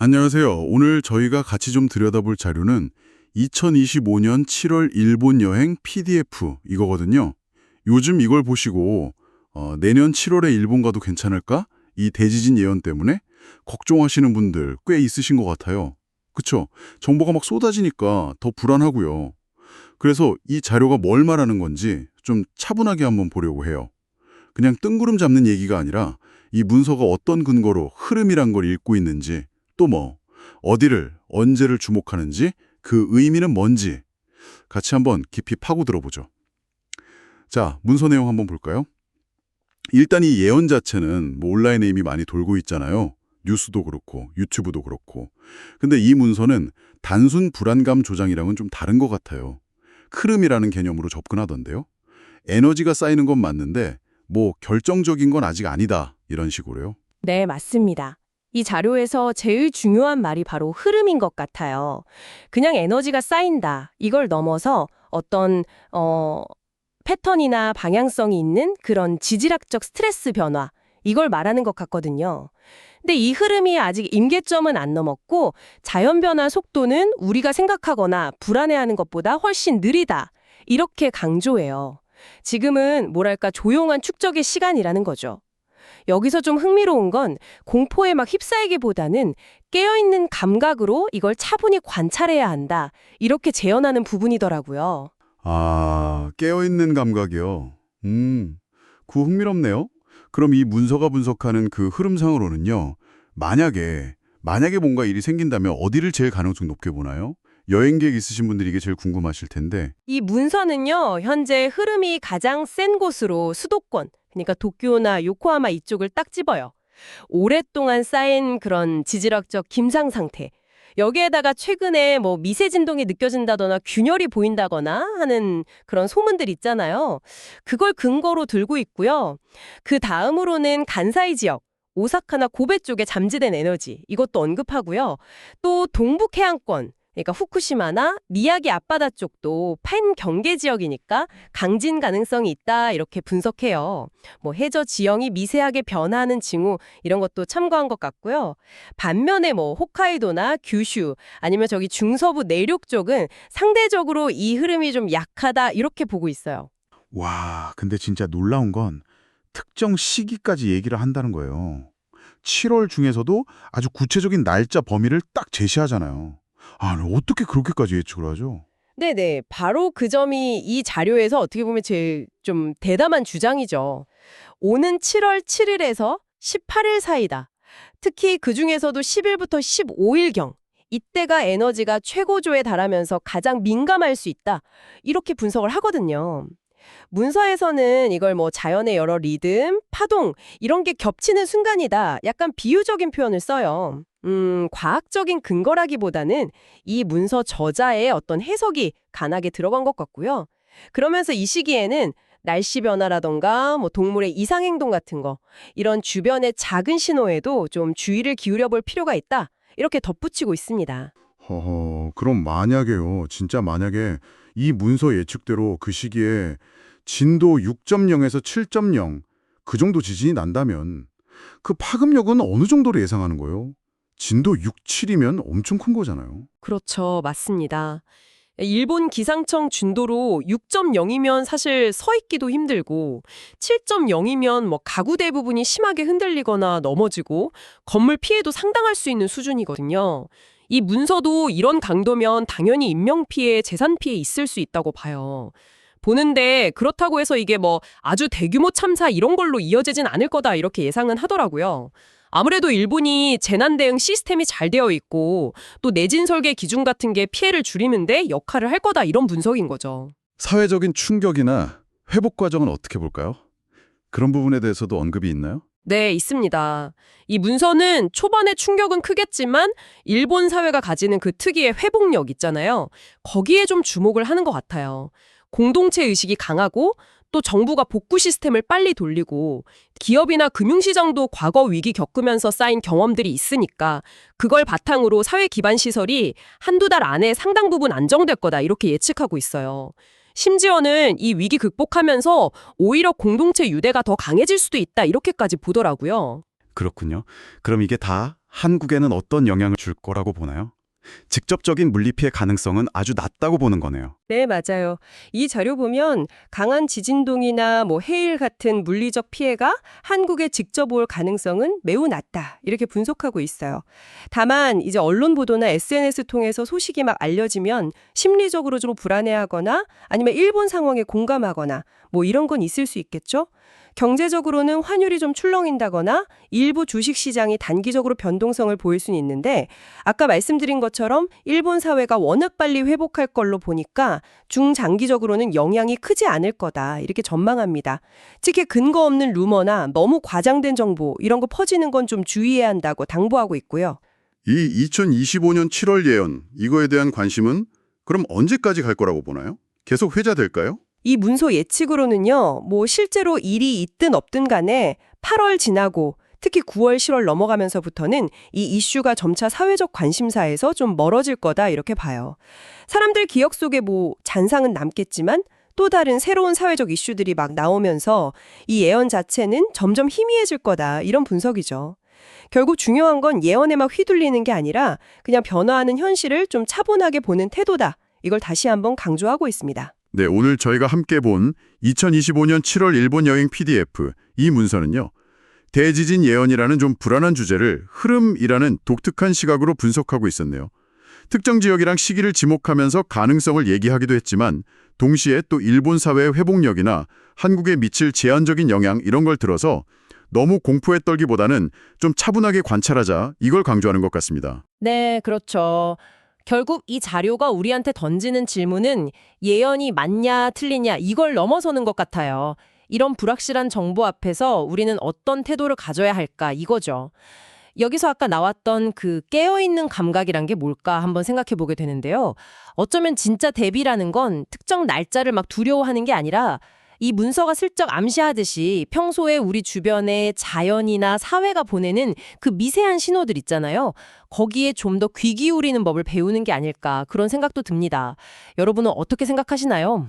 안녕하세요. 오늘 저희가 같이 좀 들여다볼 자료는 2025년 7월 일본 여행 PDF 이거거든요. 요즘 이걸 보시고 내년 7월에 일본 가도 괜찮을까? 이 대지진 예언 때문에 걱정하시는 분들 꽤 있으신 것 같아요. 그쵸? 정보가 막 쏟아지니까 더 불안하고요. 그래서 이 자료가 뭘 말하는 건지 좀 차분하게 한번 보려고 해요. 그냥 뜬구름 잡는 얘기가 아니라 이 문서가 어떤 근거로 흐름이란 걸 읽고 있는지 또 어디를, 언제를 주목하는지 그 의미는 뭔지 같이 한번 깊이 파고들어보죠. 자, 문서 내용 한번 볼까요? 일단 이 예언 자체는 온라인에 이미 많이 돌고 있잖아요. 뉴스도 그렇고 유튜브도 그렇고. 근데 이 문서는 단순 불안감 조장이랑은 좀 다른 것 같아요. 흐름이라는 개념으로 접근하던데요. 에너지가 쌓이는 건 맞는데 결정적인 건 아직 아니다 이런 식으로요. 네, 맞습니다. 이 자료에서 제일 중요한 말이 바로 흐름인 것 같아요. 그냥 에너지가 쌓인다. 이걸 넘어서 어떤 패턴이나 방향성이 있는 그런 지질학적 스트레스 변화. 이걸 말하는 것 같거든요. 근데 이 흐름이 아직 임계점은 안 넘었고 자연 변화 속도는 우리가 생각하거나 불안해하는 것보다 훨씬 느리다. 이렇게 강조해요. 지금은 뭐랄까 조용한 축적의 시간이라는 거죠. 여기서 좀 흥미로운 건 공포에 막 휩싸이기보다는 깨어있는 감각으로 이걸 차분히 관찰해야 한다. 이렇게 재현하는 부분이더라고요. 아, 깨어있는 감각이요. 그거 흥미롭네요. 그럼 이 문서가 분석하는 그 흐름상으로는요. 만약에 뭔가 일이 생긴다면 어디를 제일 가능성 높게 보나요? 여행 계획 있으신 분들이 이게 제일 궁금하실 텐데. 이 문서는요, 현재 흐름이 가장 센 곳으로 수도권, 그러니까 도쿄나 요코하마 이쪽을 딱 집어요. 오랫동안 쌓인 그런 지질학적 김상 상태. 여기에다가 최근에 미세 진동이 느껴진다거나 균열이 보인다거나 하는 그런 소문들 있잖아요. 그걸 근거로 들고 있고요. 그 다음으로는 간사이 지역, 오사카나 고베 쪽에 잠재된 에너지, 이것도 언급하고요. 또 동북 해안권, 그러니까 후쿠시마나 미야기 앞바다 쪽도 팬 경계 지역이니까 강진 가능성이 있다 이렇게 분석해요. 해저 지형이 미세하게 변화하는 징후 이런 것도 참고한 것 같고요. 반면에 홋카이도나 규슈 아니면 저기 중서부 내륙 쪽은 상대적으로 이 흐름이 좀 약하다 이렇게 보고 있어요. 와, 근데 진짜 놀라운 건 특정 시기까지 얘기를 한다는 거예요. 7월 중에서도 아주 구체적인 날짜 범위를 딱 제시하잖아요. 아, 어떻게 그렇게까지 예측을 하죠? 네네. 바로 그 점이 이 자료에서 어떻게 보면 제일 좀 대담한 주장이죠. 오는 7월 7일에서 18일 사이다. 특히 그중에서도 10일부터 15일경. 이때가 에너지가 최고조에 달하면서 가장 민감할 수 있다. 이렇게 분석을 하거든요. 문서에서는 이걸 자연의 여러 리듬, 파동 이런 게 겹치는 순간이다. 약간 비유적인 표현을 써요. 과학적인 근거라기보다는 이 문서 저자의 어떤 해석이 간하게 들어간 것 같고요. 그러면서 이 시기에는 날씨 변화라던가 동물의 이상 행동 같은 거 이런 주변의 작은 신호에도 좀 주의를 기울여 볼 필요가 있다. 이렇게 덧붙이고 있습니다. 그럼 만약에요. 진짜 만약에 이 문서 예측대로 그 시기에 진도 6.0에서 7.0 그 정도 지진이 난다면 그 파급력은 어느 정도로 예상하는 거예요? 진도 6, 7이면 엄청 큰 거잖아요. 그렇죠. 맞습니다. 일본 기상청 준도로 6.0이면 사실 서 있기도 힘들고 7.0이면 가구 대부분이 심하게 흔들리거나 넘어지고 건물 피해도 상당할 수 있는 수준이거든요. 이 문서도 이런 강도면 당연히 인명피해, 재산피해 있을 수 있다고 봐요. 보는데 그렇다고 해서 이게 아주 대규모 참사 이런 걸로 이어지진 않을 거다 이렇게 예상은 하더라고요. 아무래도 일본이 재난 대응 시스템이 잘 되어 있고 또 내진 설계 기준 같은 게 피해를 줄이는데 역할을 할 거다 이런 분석인 거죠. 사회적인 충격이나 회복 과정은 어떻게 볼까요? 그런 부분에 대해서도 언급이 있나요? 네, 있습니다. 이 문서는 초반에 충격은 크겠지만 일본 사회가 가지는 그 특유의 회복력 있잖아요. 거기에 좀 주목을 하는 것 같아요. 공동체 의식이 강하고 또 정부가 복구 시스템을 빨리 돌리고 기업이나 금융시장도 과거 위기 겪으면서 쌓인 경험들이 있으니까 그걸 바탕으로 사회 기반 시설이 한두 달 안에 상당 부분 안정될 거다 이렇게 예측하고 있어요. 심지어는 이 위기 극복하면서 오히려 공동체 유대가 더 강해질 수도 있다 이렇게까지 보더라고요. 그렇군요. 그럼 이게 다 한국에는 어떤 영향을 줄 거라고 보나요? 직접적인 물리 피해 가능성은 아주 낮다고 보는 거네요. 네, 맞아요. 이 자료 보면 강한 지진동이나 해일 같은 물리적 피해가 한국에 직접 올 가능성은 매우 낮다. 이렇게 분석하고 있어요. 다만 이제 언론 보도나 SNS 통해서 소식이 막 알려지면 심리적으로 좀 불안해하거나 아니면 일본 상황에 공감하거나 이런 건 있을 수 있겠죠? 경제적으로는 환율이 좀 출렁인다거나 일부 주식시장이 단기적으로 변동성을 보일 수는 있는데 아까 말씀드린 것처럼 일본 사회가 워낙 빨리 회복할 걸로 보니까 중장기적으로는 영향이 크지 않을 거다 이렇게 전망합니다. 특히 근거 없는 루머나 너무 과장된 정보 이런 거 퍼지는 건 좀 주의해야 한다고 당부하고 있고요. 이 2025년 7월 예언, 이거에 대한 관심은 그럼 언제까지 갈 거라고 보나요? 계속 회자될까요? 이 문서 예측으로는요, 실제로 일이 있든 없든 간에 8월 지나고 특히 9월, 10월 넘어가면서부터는 이 이슈가 점차 사회적 관심사에서 좀 멀어질 거다 이렇게 봐요. 사람들 기억 속에 잔상은 남겠지만 또 다른 새로운 사회적 이슈들이 막 나오면서 이 예언 자체는 점점 희미해질 거다 이런 분석이죠. 결국 중요한 건 예언에 막 휘둘리는 게 아니라 그냥 변화하는 현실을 좀 차분하게 보는 태도다. 이걸 다시 한번 강조하고 있습니다. 네, 오늘 저희가 함께 본 2025년 7월 일본 여행 PDF 이 문서는요. 대지진 예언이라는 좀 불안한 주제를 흐름이라는 독특한 시각으로 분석하고 있었네요. 특정 지역이랑 시기를 지목하면서 가능성을 얘기하기도 했지만 동시에 또 일본 사회의 회복력이나 한국에 미칠 제한적인 영향 이런 걸 들어서 너무 공포에 떨기보다는 좀 차분하게 관찰하자 이걸 강조하는 것 같습니다. 네, 그렇죠. 결국 이 자료가 우리한테 던지는 질문은 예언이 맞냐 틀리냐 이걸 넘어서는 것 같아요. 이런 불확실한 정보 앞에서 우리는 어떤 태도를 가져야 할까 이거죠. 여기서 아까 나왔던 그 깨어있는 감각이란 게 뭘까 한번 생각해 보게 되는데요. 어쩌면 진짜 대비라는 건 특정 날짜를 막 두려워하는 게 아니라 이 문서가 슬쩍 암시하듯이 평소에 우리 주변에 자연이나 사회가 보내는 그 미세한 신호들 있잖아요. 거기에 좀 더 귀 기울이는 법을 배우는 게 아닐까 그런 생각도 듭니다. 여러분은 어떻게 생각하시나요?